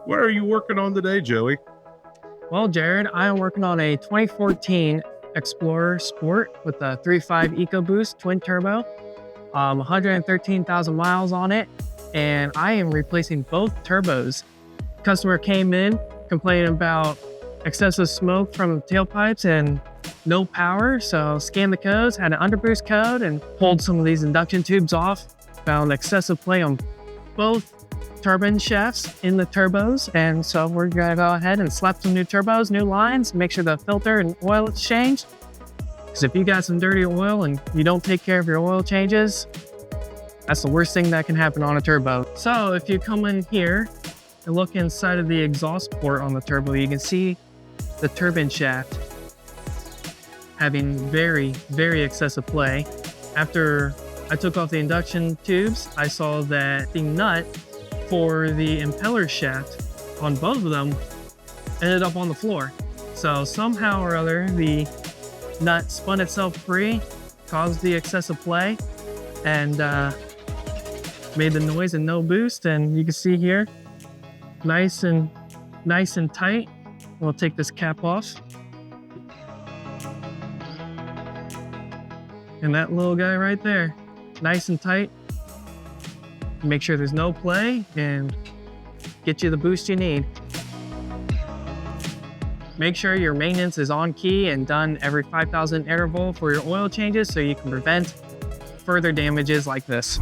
What are you working on today, Joey? Well, Jared, I am working on a 2014 Explorer Sport with a 3.5 EcoBoost twin turbo, 113,000 miles on it, and I am replacing both turbos. Customer came in complaining about excessive smoke from tailpipes and no power, so scanned the codes, had an underboost code, and pulled some of these induction tubes off. Found excessive play on both turbine shafts in the turbos, and so we're gonna go ahead and slap some new turbos, new lines, make sure the filter and oil is changed. Because if you got some dirty oil and you don't take care of your oil changes, that's the worst thing that can happen on a turbo. So if you come in here and look inside of the exhaust port on the turbo, you can see the turbine shaft having very, very excessive play. After I took off the induction tubes, I saw that the nut for the impeller shaft on both of them ended up on the floor. So somehow or other, the nut spun itself free, caused the excessive play, and made the noise and no boost. And you can see here, nice and tight. We'll take this cap off. And that little guy right there, nice and tight. Make sure there's no play and get you the boost you need. Make sure your maintenance is on key and done every 5,000 interval for your oil changes so you can prevent further damages like this.